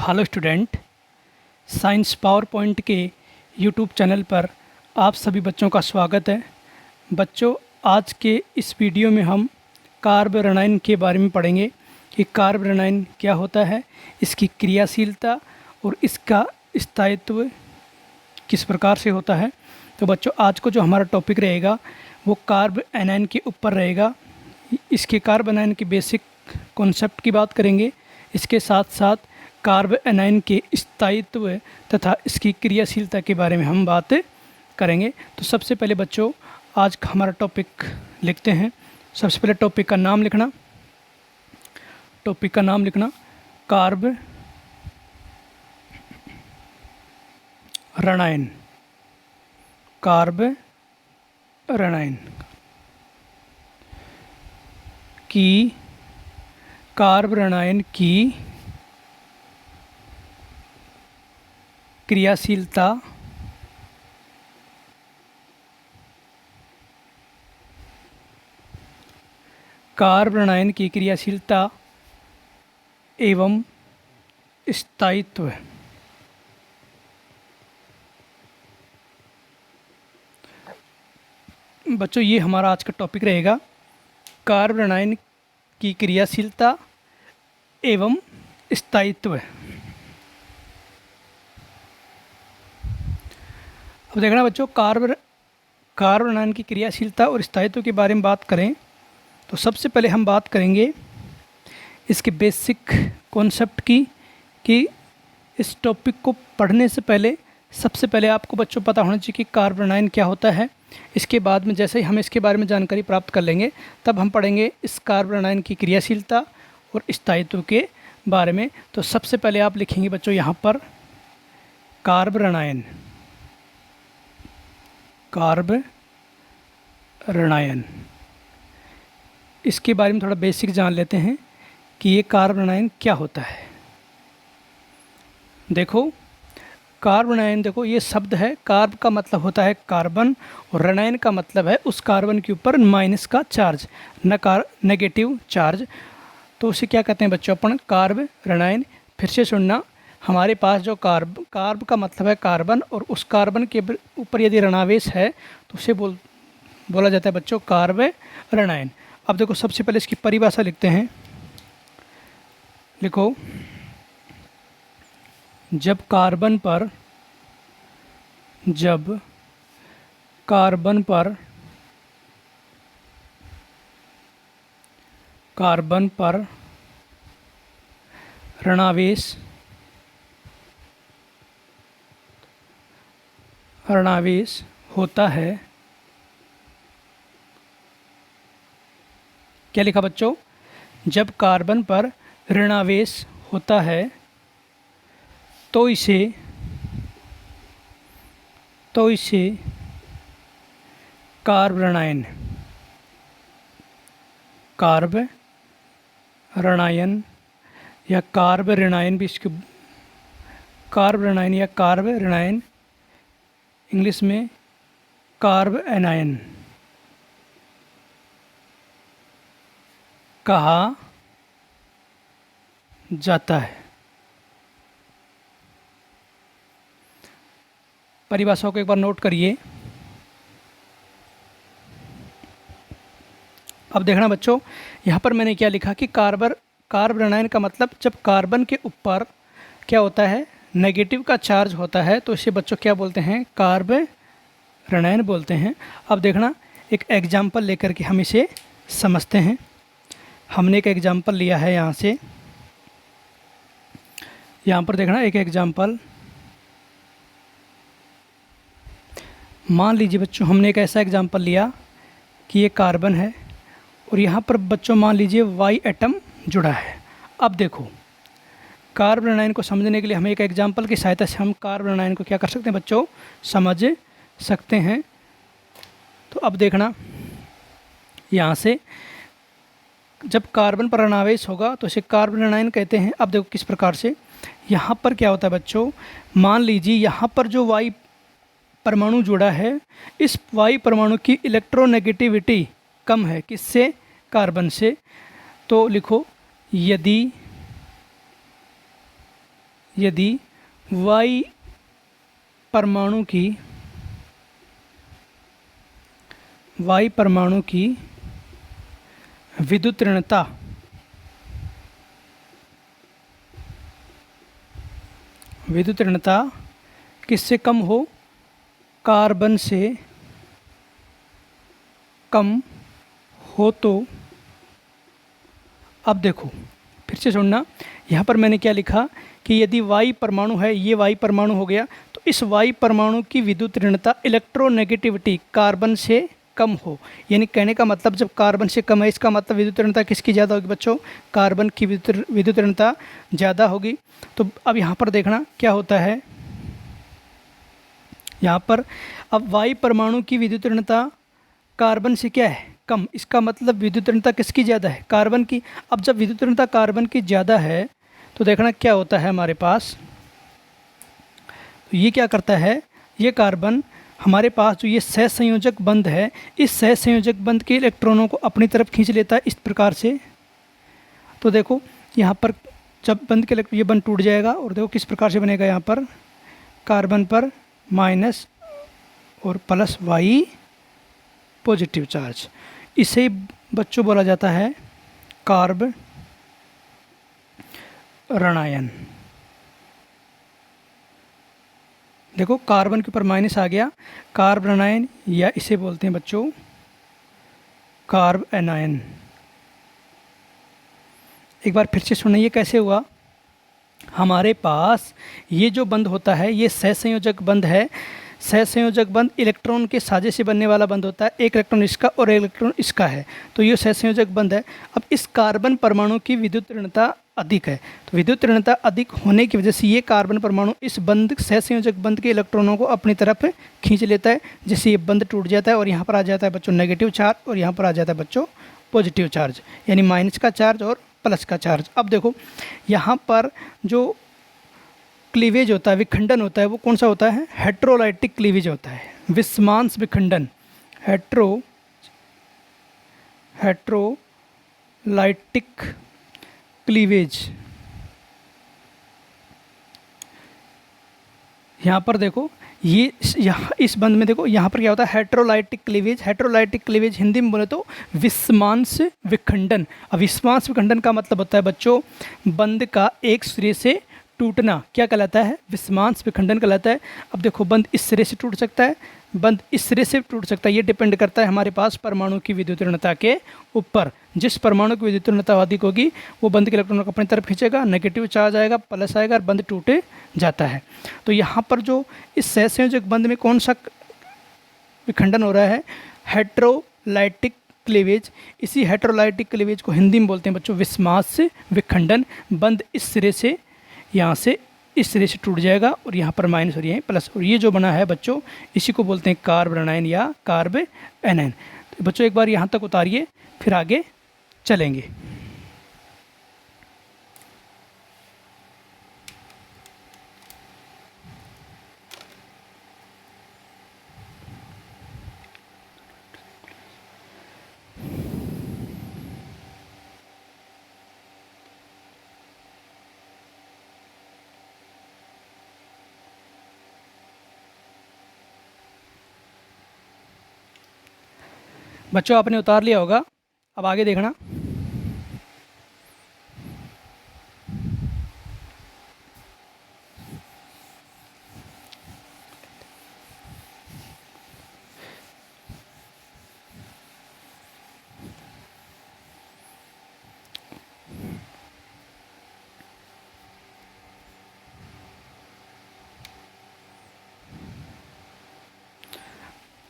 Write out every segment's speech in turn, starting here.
Hello student, science power point के YouTube channel पर आप सभी बच्चों का स्वागत है। बच्चों, आज के इस वीडियो में हम कार्बोरेनाइन के बारे में पढ़ेंगे कि कार्बोरेनाइन क्या होता है, इसकी क्रियाशीलता और इसका स्थायित्व किस प्रकार से होता है। तो बच्चों, आज को जो हमारा टॉपिक रहेगा वो कार्बोरेनाइन के ऊपर रहेगा। इसके कार्बोरेनाइन की बेसिक कॉन्सेप्ट की बात करेंगे, इसके साथ साथ कार्बोरेनाइन के स्थायित्व तथा इसकी क्रियाशीलता के बारे में हम बात करेंगे। तो सबसे पहले बच्चों, आज का हमारा टॉपिक लिखते हैं। सबसे पहले टॉपिक का नाम लिखना, कार्बोरेनाइन कार्बोरेनाइन की क्रियाशीलता एवं स्थायित्व। बच्चों, ये हमारा आज का टॉपिक रहेगा, कार्बोरेनाइन की क्रियाशीलता एवं स्थायित्व। अब देखना बच्चों, कार्बोरेनाइन की क्रियाशीलता और स्थायित्व के बारे में बात करें तो सबसे पहले हम बात करेंगे इसके बेसिक कॉन्सेप्ट की, कि इस टॉपिक को पढ़ने से पहले सबसे पहले आपको बच्चों पता होना चाहिए कि कार्बोरेनाइन क्या होता है। इसके बाद में जैसे ही हम इसके बारे में जानकारी प्राप्त कर लेंगे तब हम पढ़ेंगे इस कार्बोरेनाइन की क्रियाशीलता और स्थायित्व के बारे में। तो सबसे पहले आप लिखेंगे बच्चों यहाँ पर कार्बोरेनाइन। इसके बारे में थोड़ा बेसिक जान लेते हैं कि ये कार्बोरेनाइन क्या होता है। देखो, कार्बोरेनाइन, देखो ये शब्द है, कार्ब का मतलब होता है कार्बन और रेनाइन का मतलब है उस कार्बन के ऊपर माइनस का चार्ज, नेगेटिव चार्ज। तो उसे क्या कहते हैं बच्चों अपन, कार्बोरेनाइन। फिर से सुनना, हमारे पास जो कार्ब का मतलब है कार्बन और उस कार्बन के ऊपर यदि ऋणावेश है तो उसे बोला जाता है बच्चों कार्बोरेनाइन। अब देखो, सबसे पहले इसकी परिभाषा लिखते हैं। लिखो, जब कार्बन पर ऋणावेश होता है, क्या लिखा बच्चों, जब कार्बन पर ऋणावेश होता है तो इसे कार्बोरेनाइन या कार्बोरेनाइन भी इसके, कार्बोरेनाइन या कार्बोरेनाइन, इंग्लिश में कार्बोरेनाइन कहा जाता है। परिभाषा को एक बार नोट करिए। अब देखना बच्चों, यहाँ पर मैंने क्या लिखा कि कार्बोरेनाइन का मतलब जब कार्बन के ऊपर क्या होता है, नेगेटिव का चार्ज होता है तो इसे बच्चों क्या बोलते हैं, कार्बोरेनाइन बोलते हैं। अब देखना, एक एग्जाम्पल लेकर के हम इसे समझते हैं। हमने एक एग्जाम्पल लिया है यहाँ से, यहाँ पर देखना एक एग्जाम्पल। मान लीजिए बच्चों, हमने एक ऐसा एग्जाम्पल लिया कि ये कार्बन है और यहाँ पर बच्चों मान लीजिए वाई एटम जुड़ा है। अब देखो, कार्बोरेनाइन को समझने के लिए हमें एक एग्जाम्पल की सहायता से हम कार्बोरेनाइन को क्या कर सकते हैं बच्चों, समझ सकते हैं। तो अब देखना, यहाँ से जब कार्बन पर ऋणावेश होगा तो इसे कार्बोरेनाइन कहते हैं। अब देखो किस प्रकार से, यहाँ पर क्या होता है बच्चों, मान लीजिए यहाँ पर जो वाई परमाणु जुड़ा है, इस वाई परमाणु की इलेक्ट्रोनेगेटिविटी कम है, किससे, कार्बन से। तो लिखो, यदि Y परमाणु की विद्युत ऋणता किससे कम हो, कार्बन से कम हो, तो अब देखो फिर से सुनना, यहाँ पर मैंने क्या लिखा कि यदि Y परमाणु है, ये Y परमाणु हो गया, तो इस Y परमाणु की विद्युत ऋणता इलेक्ट्रोनेगेटिविटी कार्बन से कम हो। यानी कहने का मतलब जब कार्बन से कम है, इसका मतलब विद्युत ऋणता किसकी ज़्यादा होगी बच्चों, कार्बन की विद्युत ऋणता ज़्यादा होगी। तो अब यहाँ पर देखना क्या होता है, यहाँ पर अब Y परमाणु की विद्युत ऋणता कार्बन से क्या है, कम, इसका मतलब विद्युत ऋणता किसकी ज़्यादा है, कार्बन की। अब जब विद्युत ऋणता कार्बन की ज़्यादा है तो देखना क्या होता है हमारे पास, तो ये क्या करता है, ये कार्बन हमारे पास जो ये सहसंयोजक बंध है, इस सहसंयोजक बंध के इलेक्ट्रॉनों को अपनी तरफ खींच लेता है इस प्रकार से। तो देखो यहाँ पर जब बंध के ये बंध टूट जाएगा और देखो किस प्रकार से बनेगा, यहाँ पर कार्बन पर माइनस और प्लस Y पॉजिटिव चार्ज, इसे बच्चों बोला जाता है कार्ब ऋणायन। देखो कार्बन के ऊपर माइनस आ गया, कार्ब ऋणायन, या इसे बोलते हैं बच्चों कार्ब एनायन। एक बार फिर से सुनिए कैसे हुआ, हमारे पास ये जो बंध होता है ये सहसंयोजक बंध है। सहसंयोजक बंध इलेक्ट्रॉन के साझे से बनने वाला बंध होता है, एक इलेक्ट्रॉन इसका और एक इलेक्ट्रॉन इसका है, तो ये सहसंयोजक बंध है। अब इस कार्बन परमाणु की विद्युत ऋणता अधिक है, तो विद्युत ऋणता अधिक होने की वजह से ये कार्बन परमाणु इस बंध सहसंयोजक बंध के इलेक्ट्रॉनों को अपनी तरफ खींच लेता है, जिससे ये बंध टूट जाता है और यहाँ पर आ जाता है बच्चों नेगेटिव चार्ज और यहाँ पर आ जाता है बच्चों पॉजिटिव चार्ज, यानी माइनस का चार्ज और प्लस का चार्ज। अब देखो यहाँ पर जो क्लीवेज होता है, विखंडन होता है, वो कौन सा होता है, हेट्रोलाइटिक क्लीवेज होता है, विस्मांस विखंडन, हेट्रोलाइटिक क्लीवेज। यहाँ पर देखो ये यहाँ इस बंध में देखो यहाँ पर क्या होता है, heterolytic cleavage. Heterolytic cleavage Hindi में बोले तो विस्मांस विखंडन। अब विस्मांस विखंडन का मतलब होता है बच्चों बंध का एक सिरे से टूटना, क्या कहलाता है, विस्मांस विखंडन कहलाता है। अब देखो बंध इस सिरे से टूट सकता है, बंध इस सिरे से टूट सकता है, ये डिपेंड करता है हमारे पास परमाणु की विद्युत ऋणता के ऊपर। जिस परमाणु की विद्युत ऋणता अधिक होगी वो बंध के इलेक्ट्रॉनों को अपनी तरफ खींचेगा, नेगेटिव चार्ज आएगा, प्लस आएगा और बंध टूट जाता है। तो यहाँ पर जो इस सहसंयोजक बंध में कौन सा विखंडन हो रहा है, हेट्रोलाइटिक क्लीवेज। इसी हेट्रोलाइटिक क्लीवेज को हिंदी में बोलते हैं बच्चों विस्मांस विखंडन। बंध इस सिरे से यहाँ से इस सिरे से टूट जाएगा और यहाँ पर माइनस और यहाँ प्लस, और ये जो बना है बच्चों इसी को बोलते हैं कार्ब ऋणायन या कार्ब एनायन। तो बच्चों एक बार यहाँ तक उतारिए फिर आगे चलेंगे। बच्चों आपने उतार लिया होगा, अब आगे देखना।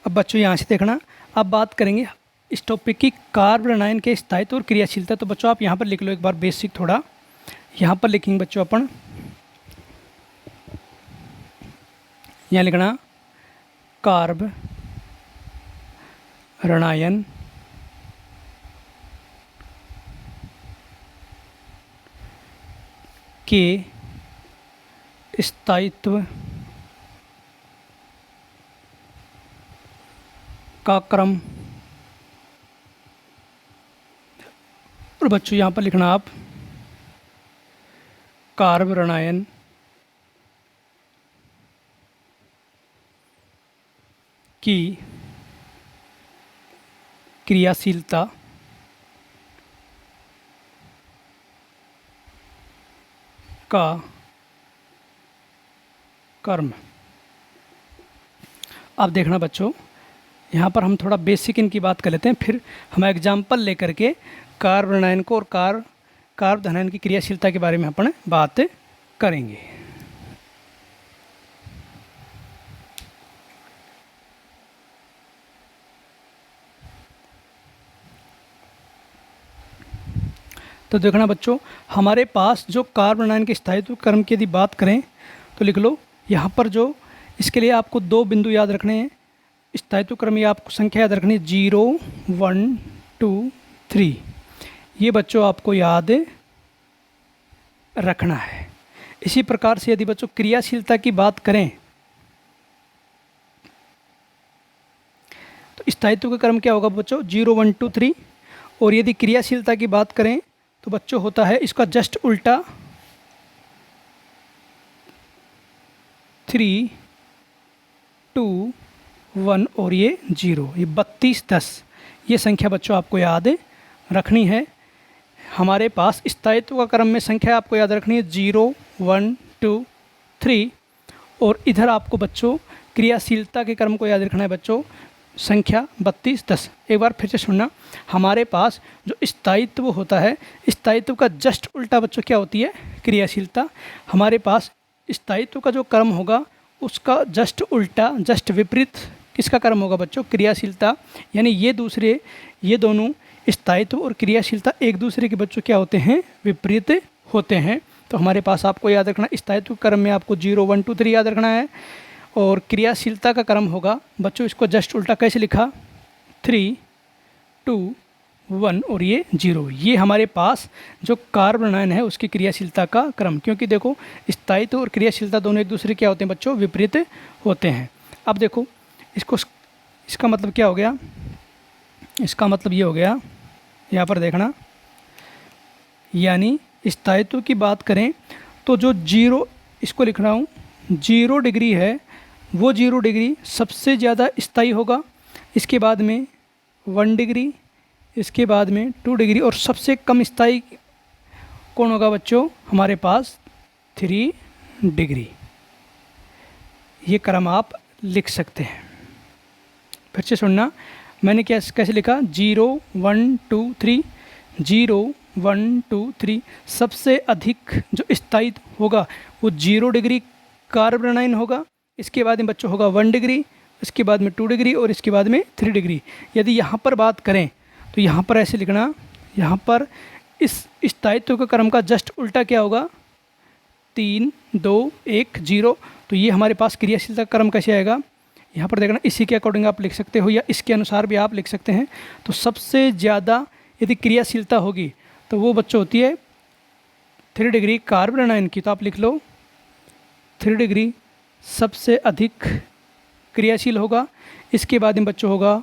अब बच्चों यहाँ से देखना, अब बात करेंगे इस टॉपिक की कार्ब ऋणायन के स्थायित्व और क्रियाशीलता। तो बच्चों आप यहाँ पर लिख लो एक बार बेसिक थोड़ा, यहाँ पर लिखेंगे बच्चों अपन, यहाँ लिखना कार्ब ऋणायन के स्थायित्व का क्रम। और बच्चों यहाँ पर लिखना आप कार्ब ऋणायन की क्रियाशीलता का कर्म। अब देखना बच्चों, यहाँ पर हम थोड़ा बेसिक इनकी बात कर लेते हैं, फिर हम एग्जाम्पल लेकर के कार्बनायन को और कार्बधनायन की क्रियाशीलता के बारे में अपन बात करेंगे। तो देखना बच्चों, हमारे पास जो कार्बनायन के स्थायित्व क्रम की यदि बात करें तो लिख लो यहाँ पर जो, इसके लिए आपको दो बिंदु याद रखने हैं। स्थायित्व क्रम या आपको संख्या याद रखनी है 0 1 2 3, ये बच्चों आपको याद रखना है। इसी प्रकार से यदि बच्चों क्रियाशीलता की बात करें तो स्थायित्व का क्रम क्या होगा बच्चों 0 1 2 3, और यदि क्रियाशीलता की बात करें तो बच्चों होता है इसका जस्ट उल्टा 3 2 1 और ये 0, ये 32 10, ये संख्या बच्चों आपको याद रखनी है। हमारे पास स्थायित्व का क्रम में संख्या आपको याद रखनी है 0 1 2 3, और इधर आपको बच्चों क्रियाशीलता के क्रम को याद रखना है बच्चों संख्या 32 10। एक बार फिर से सुनना, हमारे पास जो स्थायित्व होता है, स्थायित्व का जस्ट उल्टा बच्चों क्या होती है क्रियाशीलता। हमारे पास स्थायित्व का जो क्रम होगा उसका जस्ट उल्टा, जस्ट विपरीत किसका क्रम होगा बच्चों क्रियाशीलता। यानी ये दोनों स्थायित्व और क्रियाशीलता एक दूसरे के बच्चों क्या होते हैं विपरीत होते हैं। तो हमारे पास आपको याद रखना, स्थायित्व क्रम में आपको 0 1 2 3 याद रखना है, और क्रियाशीलता का क्रम होगा बच्चों इसको जस्ट उल्टा कैसे लिखा 3 2 1 और ये 0। ये हमारे पास जो कार्बनायन है उसकी क्रियाशीलता का क्रम, क्योंकि देखो स्थायित्व और क्रियाशीलता दोनों एक दूसरे क्या होते हैं बच्चों विपरीत होते हैं। अब देखो इसका मतलब क्या हो गया, इसका मतलब ये हो गया, यहाँ पर देखना, यानी स्थायित्व की बात करें तो जो 0, इसको लिख रहा हूँ 0 डिग्री है, वो 0 डिग्री सबसे ज़्यादा स्थायी होगा, इसके बाद में 1 डिग्री, इसके बाद में 2 डिग्री, और सबसे कम स्थायी कौन होगा बच्चों हमारे पास 3 डिग्री। ये क्रम आप लिख सकते हैं। फिर से सुनना, मैंने कैसे लिखा 0 1 2 3, 0 1 2 3, सबसे अधिक जो स्थायी होगा वो 0 डिग्री कार्बनायन होगा, इसके बाद में बच्चों होगा 1 डिग्री, इसके बाद में 2 डिग्री, और इसके बाद में 3 डिग्री। यदि यहाँ पर बात करें तो यहाँ पर ऐसे लिखना, यहाँ पर इस स्थायित्व के क्रम का जस्ट उल्टा क्या होगा 3 2 1 0। तो ये हमारे पास क्रियाशीलता क्रम कैसे आएगा, यहाँ पर देखना, इसी के अकॉर्डिंग आप लिख सकते हो या इसके अनुसार भी आप लिख सकते हैं। तो सबसे ज़्यादा यदि क्रियाशीलता होगी तो वो बच्चों होती है 3 डिग्री कार्बनायन की, तो आप लिख लो 3 डिग्री सबसे अधिक क्रियाशील होगा, इसके बाद में बच्चों होगा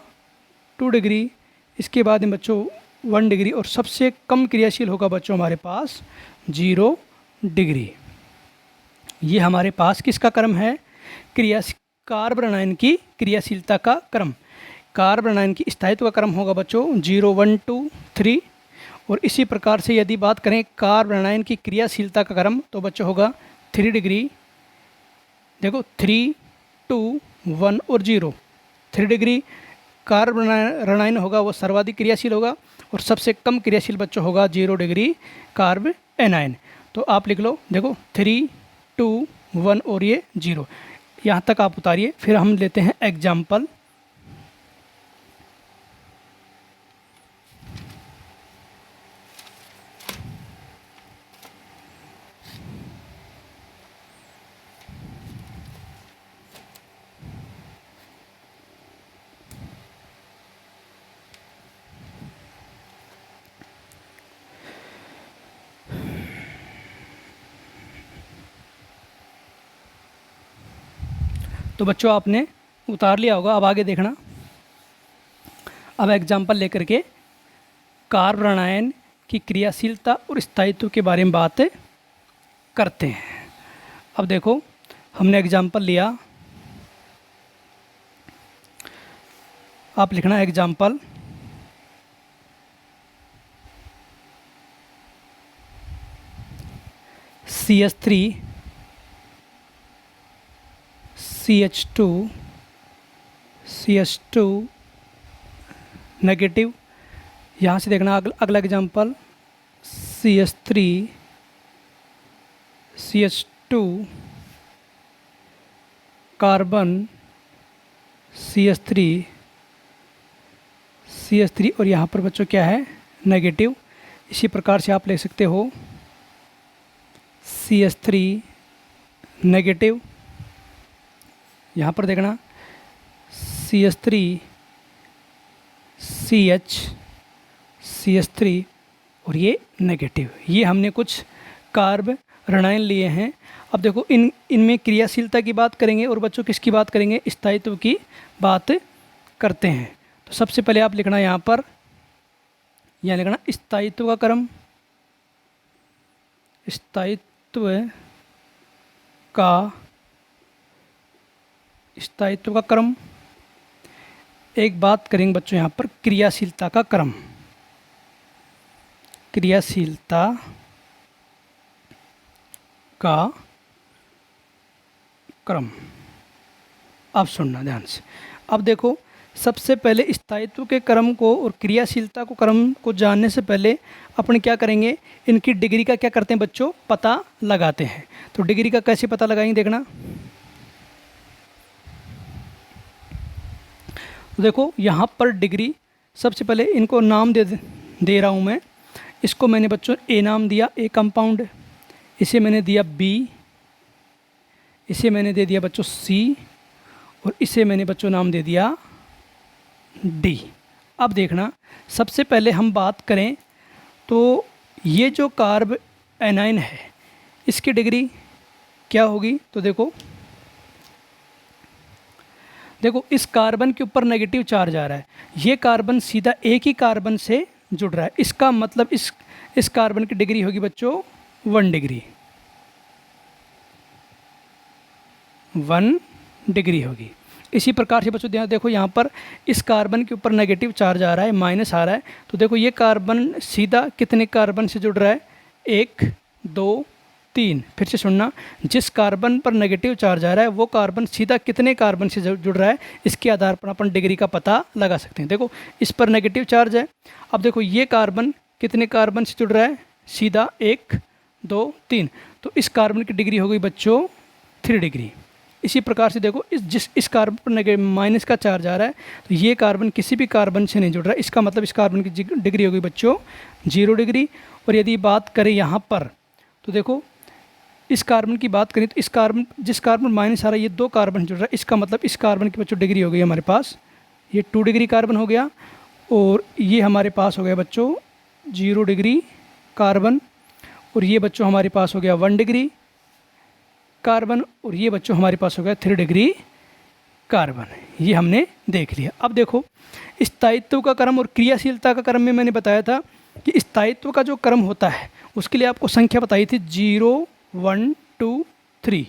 2 डिग्री, इसके बाद में बच्चों 1 डिग्री, और सबसे कम क्रियाशील होगा बच्चों हमारे पास 0 डिग्री। ये हमारे पास किसका क्रम है कार्बनायन की क्रियाशीलता का क्रम। कार्बनायन की स्थायित्व का क्रम होगा बच्चों 0 1 2 3, और इसी प्रकार से यदि बात करें कार्बनायन की क्रियाशीलता का क्रम तो बच्चों होगा 3 डिग्री, देखो 3 2 1 और 0। 3 डिग्री कार्बनायन होगा वो सर्वाधिक क्रियाशील होगा, और सबसे कम क्रियाशील बच्चों होगा 0 डिग्री कार्बनायन। तो आप लिख लो, देखो 3 2 1 और ये 0, यहाँ तक आप उतारिए। फिर हम लेते हैं एग्जाम्पल। तो बच्चों आपने उतार लिया होगा, अब आगे देखना। अब एग्जाम्पल लेकर के कार्बनायन की क्रियाशीलता और स्थायित्व के बारे में बात करते हैं। अब देखो हमने एग्जाम्पल लिया आप लिखना example CH3 CH2 CH2 negative. यहाँ से देखना अगला example CH3 CH2 carbon CH3 CH3 और यहाँ पर बच्चों क्या है, नेगेटिव। इसी प्रकार से आप ले सकते हो CH3 नेगेटिव, यहाँ पर देखना CH3 CH3 और ये नेगेटिव। ये हमने कुछ कार्ब ऋणायन लिए हैं। अब देखो इनमें क्रियाशीलता की बात करेंगे और बच्चों किसकी बात करेंगे, स्थायित्व की बात करते हैं। तो सबसे पहले आप लिखना यहाँ पर, यहाँ लिखना स्थायित्व का क्रम, स्थायित्व का क्रम। एक बात करेंगे बच्चों यहाँ पर क्रियाशीलता का क्रम, क्रियाशीलता का क्रम। अब सुनना ध्यान से। अब देखो सबसे पहले स्थायित्व के क्रम को और क्रियाशीलता को क्रम को जानने से पहले अपन क्या करेंगे, इनकी डिग्री का क्या करते हैं बच्चों, पता लगाते हैं। तो डिग्री का कैसे पता लगाएंगे देखना। तो देखो यहाँ पर डिग्री, सबसे पहले इनको नाम दे रहा हूँ मैं। इसको मैंने बच्चों ए नाम दिया, ए कंपाउंड। इसे मैंने दिया बी, इसे मैंने दे दिया बच्चों सी, और इसे मैंने बच्चों नाम दे दिया डी। अब देखना सबसे पहले हम बात करें तो ये जो कार्ब एनाइन है इसकी डिग्री क्या होगी। तो देखो इस कार्बन के ऊपर नेगेटिव चार्ज आ रहा है, ये कार्बन सीधा एक ही कार्बन से जुड़ रहा है। इसका मतलब इस कार्बन की डिग्री होगी बच्चों 1 डिग्री, 1 डिग्री होगी। इसी प्रकार से बच्चों ध्यान देखो यहाँ पर इस कार्बन के ऊपर नेगेटिव चार्ज आ रहा है, माइनस आ रहा है। तो देखो ये कार्बन सीधा कितने कार्बन से जुड़ रहा है, 1 2 3। फिर से सुनना, जिस कार्बन पर नेगेटिव चार्ज आ रहा है वो कार्बन सीधा कितने कार्बन से जुड़ रहा है, इसके आधार पर अपन डिग्री का पता लगा सकते हैं। देखो इस पर नेगेटिव चार्ज है। अब देखो ये कार्बन कितने कार्बन से जुड़ रहा है, सीधा 1 2 3। तो इस कार्बन की डिग्री हो गई बच्चों 3 डिग्री। इसी प्रकार से देखो इस कार्बन पर माइनस का चार्ज आ रहा है, तो ये कार्बन किसी भी कार्बन से नहीं जुड़ रहा है। इसका मतलब इस कार्बन की डिग्री हो गई बच्चों 0 डिग्री। और यदि बात करें यहाँ पर तो देखो इस कार्बन की बात करें तो जिस कार्बन माइनस आ रहा है ये 2 कार्बन जुड़ रहा है। इसका मतलब इस कार्बन की बच्चों डिग्री हो गई हमारे पास, ये 2 डिग्री कार्बन हो गया। और ये हमारे पास हो गया बच्चों 0 डिग्री कार्बन। और ये बच्चों हमारे पास हो गया 1 डिग्री कार्बन। और ये बच्चों हमारे पास हो गया 3 डिग्री कार्बन। ये हमने देख लिया। अब देखो स्थायित्व का क्रम और क्रियाशीलता का क्रम में मैंने बताया था कि स्थायित्व का जो क्रम होता है उसके लिए आपको संख्या बताई थी 0 1 2 3।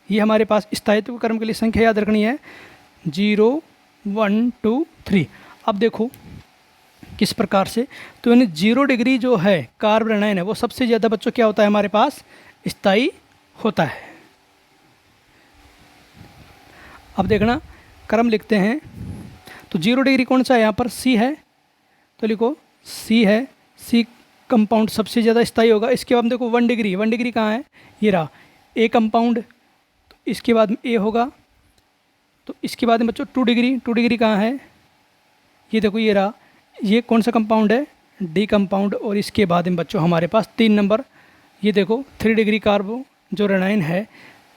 ये हमारे पास स्थायित्व क्रम के लिए संख्या याद रखनी है 0 1 2 3। अब देखो किस प्रकार से, तो यानी 0 डिग्री जो है कार्ब ऋणायन है वो सबसे ज़्यादा बच्चों क्या होता है हमारे पास, स्थायी होता है। अब देखना क्रम लिखते हैं तो 0 डिग्री कौन सा है, यहाँ पर सी है, तो लिखो सी है, सी कंपाउंड सबसे ज़्यादा स्थायी होगा। इसके बाद देखो 1 डिग्री, 1 डिग्री कहाँ है, ये रहा ए कंपाउंड, तो इसके बाद ए होगा। तो इसके बाद में बच्चों 2 डिग्री, 2 डिग्री कहाँ है, ये देखो ये रहा, ये कौन सा कंपाउंड है, डी कंपाउंड। और इसके बाद में बच्चों हमारे पास 3 नंबर, ये देखो 3 डिग्री कार्बो जो ऋणायन है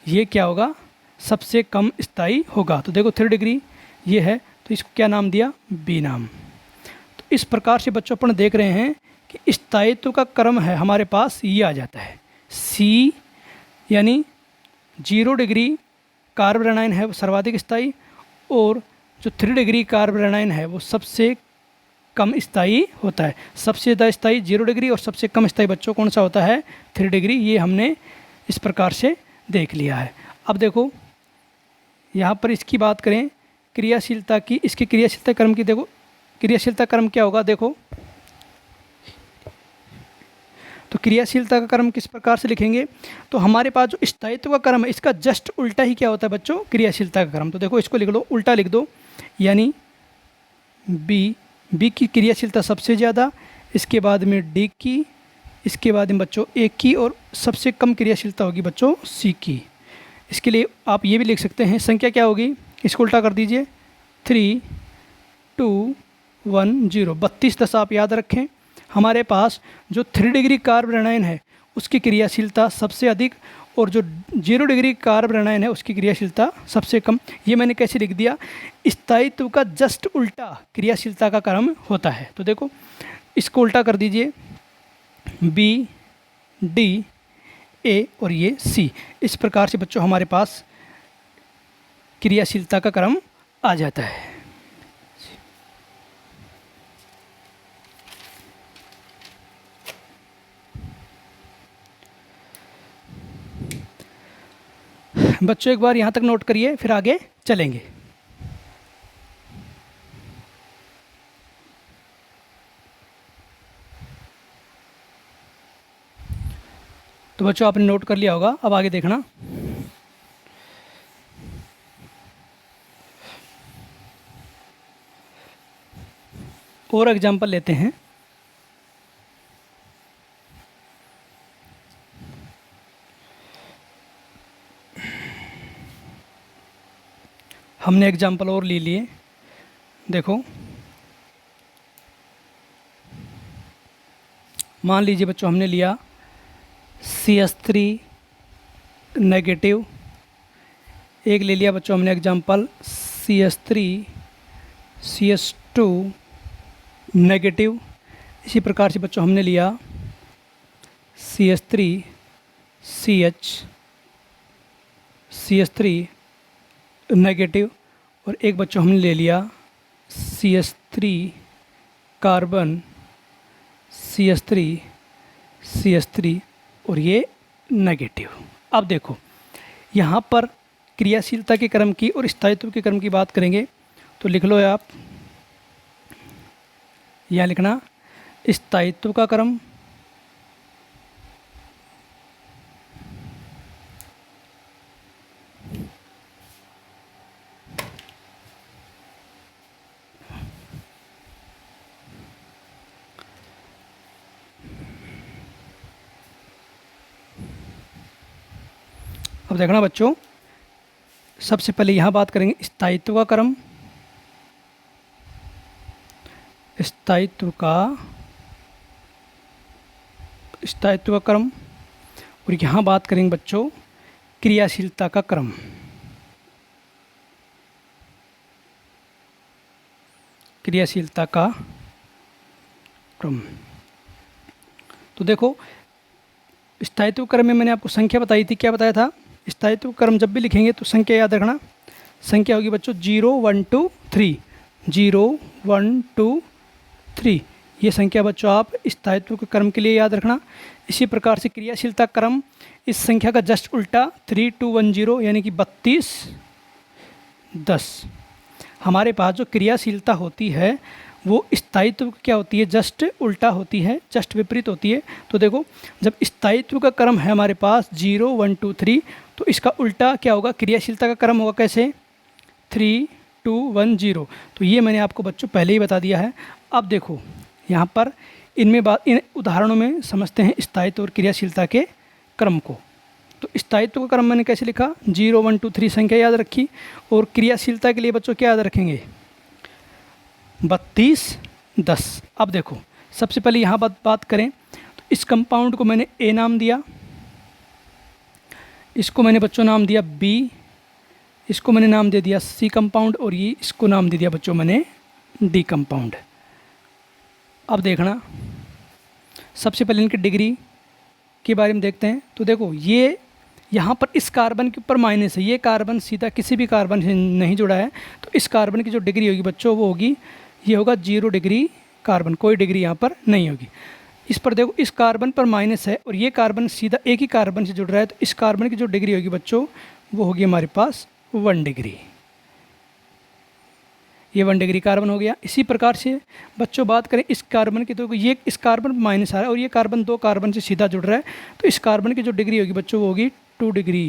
ये क्या होगा, सबसे कम स्थायी होगा। तो देखो 3 डिग्री ये है, तो इसको क्या नाम दिया, बी नाम। तो इस प्रकार से बच्चों अपन देख रहे हैं कि स्थायित्व का क्रम है हमारे पास ये आ जाता है सी, यानी 0 डिग्री कार्ब ऋणायन है वो सर्वाधिक स्थायी, और जो 3 डिग्री कार्ब ऋणायन है वो सबसे कम स्थायी होता है। सबसे ज़्यादा स्थायी 0 डिग्री और सबसे कम स्थायी बच्चों कौन सा होता है, 3 डिग्री। ये हमने इस प्रकार से देख लिया है। अब देखो यहाँ पर इसकी बात करें क्रियाशीलता की, इसकी क्रियाशीलता क्रम की देखो, क्रियाशीलता क्रम क्या होगा देखो। तो क्रियाशीलता का क्रम किस प्रकार से लिखेंगे, तो हमारे पास जो स्थायित्व का क्रम है इसका जस्ट उल्टा ही क्या होता है बच्चों, क्रियाशीलता का क्रम। तो देखो इसको लिख लो, उल्टा लिख दो, यानी बी की क्रियाशीलता सबसे ज़्यादा, इसके बाद में डी की, इसके बाद में बच्चों ए की, और सबसे कम क्रियाशीलता होगी बच्चों सी की। इसके लिए आप ये भी लिख सकते हैं, संख्या क्या होगी, इसको उल्टा कर दीजिए, 3 2 1 0, 32 आप याद रखें। हमारे पास जो 3 डिग्री कार्ब ऋणायन है उसकी क्रियाशीलता सबसे अधिक, और जो 0 डिग्री कार्ब ऋणायन है उसकी क्रियाशीलता सबसे कम। ये मैंने कैसे लिख दिया, स्थायित्व का जस्ट उल्टा क्रियाशीलता का क्रम होता है। तो देखो इसको उल्टा कर दीजिए, बी डी ए और ये सी, इस प्रकार से बच्चों हमारे पास क्रियाशीलता का क्रम आ जाता है। बच्चों एक बार यहाँ तक नोट करिए, फिर आगे चलेंगे। तो बच्चों आपने नोट कर लिया होगा, अब आगे देखना। और एग्जाम्पल लेते हैं। हमने एग्जाम्पल और ले लिए, देखो मान लीजिए बच्चों हमने लिया CH3 नेगेटिव, एक ले लिया बच्चों हमने एग्जाम्पल CH3 CH2 नेगेटिव। इसी प्रकार से बच्चों हमने लिया CH3 CH3 नेगेटिव, और एक बच्चों हमने ले लिया CH3 कार्बन CH3 और ये नेगेटिव। अब देखो यहाँ पर क्रियाशीलता के क्रम की और स्थायित्व के क्रम की बात करेंगे, तो लिख लो आप, यहाँ लिखना स्थायित्व का क्रम, अब देखना बच्चों, सबसे पहले यहाँ बात करेंगे स्थायित्व का क्रम, स्थायित्व का क्रम, और यहाँ बात करेंगे बच्चों क्रियाशीलता का क्रम। क्रियाशीलता का क्रम, तो देखो स्थायित्व क्रम में मैंने आपको संख्या बताई थी, क्या बताया था, स्थायित्व क्रम जब भी लिखेंगे तो संख्या याद रखना, संख्या होगी बच्चों 0 1 2 3, 0 1 2 3, ये संख्या बच्चों आप स्थायित्व के क्रम के लिए याद रखना। इसी प्रकार से क्रियाशीलता क्रम इस संख्या का जस्ट उल्टा 3 2 1 0, यानी कि 32 10। हमारे पास जो क्रियाशीलता होती है वो स्थायित्व क्या होती है, जस्ट उल्टा होती है, जस्ट विपरीत होती है। तो देखो जब स्थायित्व का क्रम है हमारे पास 0 1 2 3, तो इसका उल्टा क्या होगा, क्रियाशीलता का क्रम होगा कैसे, 3 2 1 0। तो ये मैंने आपको बच्चों पहले ही बता दिया है। अब देखो यहाँ पर इन उदाहरणों में समझते हैं स्थायित्व और क्रियाशीलता के क्रम को। तो स्थायित्व का क्रम मैंने कैसे लिखा, 0 1 2 3 संख्या याद रखी, और क्रियाशीलता के लिए बच्चों क्या याद रखेंगे, 32 10। अब देखो सबसे पहले यहाँ बात करें तो इस कंपाउंड को मैंने ए नाम दिया, इसको मैंने बच्चों नाम दिया बी, इसको मैंने नाम दे दिया सी कंपाउंड, और ये इसको नाम दे दिया बच्चों मैंने डी कंपाउंड। अब देखना सबसे पहले इनकी डिग्री के बारे में देखते हैं। तो देखो ये यहाँ पर इस कार्बन के ऊपर माइनस है, ये कार्बन सीधा किसी भी कार्बन से नहीं जुड़ा है, तो इस कार्बन की जो डिग्री होगी बच्चों वो होगी, ये होगा 0 डिग्री कार्बन, कोई डिग्री यहाँ पर नहीं होगी। इस पर देखो इस कार्बन पर माइनस है और ये कार्बन सीधा एक ही कार्बन से जुड़ रहा है, तो इस कार्बन की जो डिग्री होगी बच्चों वो होगी हमारे पास 1 डिग्री। ये 1 डिग्री कार्बन हो गया। इसी प्रकार से बच्चों बात करें इस कार्बन की, तो ये इस कार्बन माइनस आ रहा है और ये कार्बन 2 कार्बन से सीधा जुड़ रहा है, तो इस कार्बन की जो डिग्री होगी बच्चों वो होगी 2 डिग्री।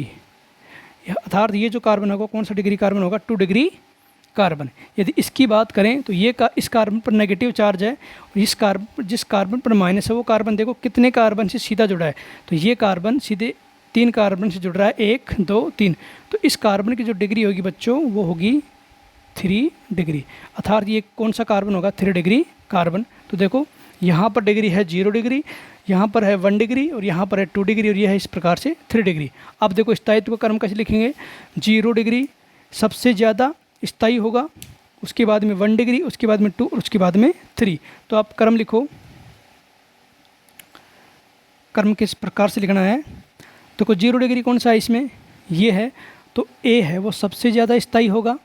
अर्थात ये जो कार्बन होगा कौन सा डिग्री कार्बन होगा, 2 डिग्री कार्बन। यदि इसकी बात करें तो ये इस कार्बन पर नेगेटिव चार्ज है और जिस कार्बन पर माइनस है वो कार्बन देखो कितने कार्बन से सीधा जुड़ा है, तो ये कार्बन सीधे 3 कार्बन से जुड़ रहा है, 1 2 3। तो इस कार्बन की जो डिग्री होगी बच्चों वो होगी 3 डिग्री। अर्थात ये कौन सा कार्बन होगा, 3 डिग्री कार्बन। तो देखो यहाँ पर डिग्री है 0 डिग्री, यहाँ पर है 1 डिग्री और यहाँ पर है 2 डिग्री और यह है इस प्रकार से 3 डिग्री। अब देखो स्थायित्व का क्रम कैसे लिखेंगे, 0 डिग्री सबसे ज़्यादा स्थायी होगा, उसके बाद में 1 डिग्री, उसके बाद में 2 और उसके बाद में 3। तो आप क्रम लिखो, क्रम किस प्रकार से लिखना है। तो 0 डिग्री कौन सा है इसमें, ये है, तो ए है वो सबसे ज़्यादा स्थायी होगा।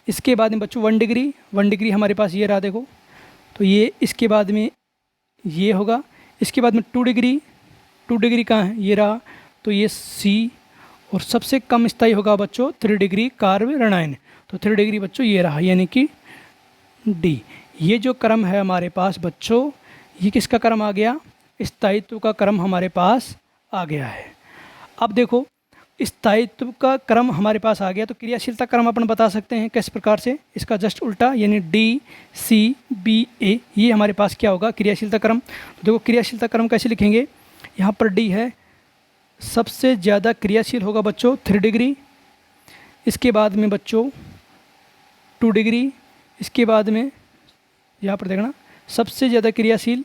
इसके बाद में बच्चों 1 डिग्री, 1 डिग्री हमारे पास ये रहा देखो, तो ये इसके बाद में ये होगा। इसके बाद में 2 डिग्री, 2 डिग्री कहाँ है, ये रहा, तो ये सी। और सबसे कम स्थायी होगा बच्चों 3 डिग्री कार्बोरेनाइन, तो 3 डिग्री बच्चों ये रहा, यानी कि डी। ये जो क्रम है हमारे पास बच्चों, ये किसका क्रम आ गया, स्थायित्व का क्रम हमारे पास आ गया है। अब देखो स्थायित्व का क्रम हमारे पास आ गया, तो क्रियाशीलता क्रम अपन बता सकते हैं किस प्रकार से, इसका जस्ट उल्टा, यानी डी सी बी ए, ये हमारे पास क्या होगा, क्रियाशीलता क्रम। तो देखो क्रियाशीलता क्रम कैसे लिखेंगे, यहाँ पर डी है, सबसे ज़्यादा क्रियाशील होगा बच्चों 3 डिग्री, इसके बाद में बच्चों 2 डिग्री, इसके बाद में यहाँ पर देखना सबसे ज़्यादा क्रियाशील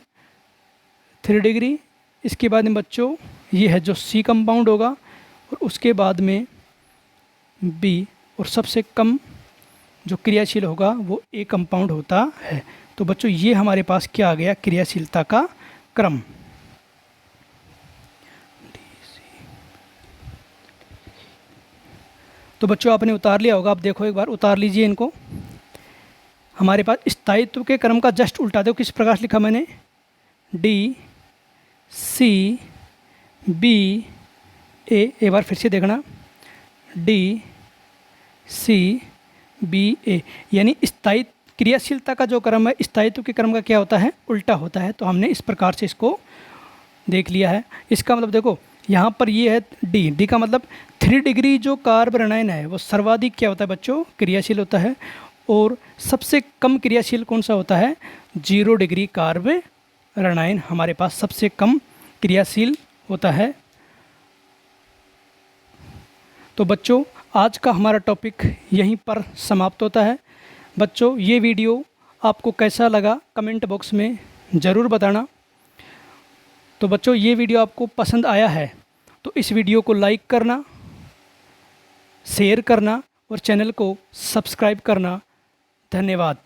3 डिग्री, इसके बाद में बच्चों ये है जो सी कंपाउंड होगा, और उसके बाद में बी, और सबसे कम जो क्रियाशील होगा वो ए कंपाउंड होता है। तो बच्चों ये हमारे पास क्या आ गया, क्रियाशीलता का क्रम। तो बच्चों आपने उतार लिया होगा, आप देखो एक बार उतार लीजिए इनको। हमारे पास स्थायित्व के क्रम का जस्ट उल्टा, देखो किस प्रकार से लिखा मैंने, डी सी बी ए, एक बार फिर से देखना, डी सी बी ए, यानी स्थायी क्रियाशीलता का जो क्रम है स्थायित्व के क्रम का क्या होता है, उल्टा होता है। तो हमने इस प्रकार से इसको देख लिया है। इसका मतलब देखो यहाँ पर ये है डी, डी का मतलब 3 डिग्री जो कार्बोरेनाइन है वो सर्वाधिक क्या होता है बच्चों, क्रियाशील होता है, और सबसे कम क्रियाशील कौन सा होता है, 0 डिग्री कार्बोरेनाइन हमारे पास सबसे कम क्रियाशील होता है। तो बच्चों आज का हमारा टॉपिक यहीं पर समाप्त होता है। बच्चों ये वीडियो आपको कैसा लगा कमेंट बॉक्स में ज़रूर बताना। तो बच्चों ये वीडियो आपको पसंद आया है तो इस वीडियो को लाइक करना, शेयर करना और चैनल को सब्सक्राइब करना। धन्यवाद।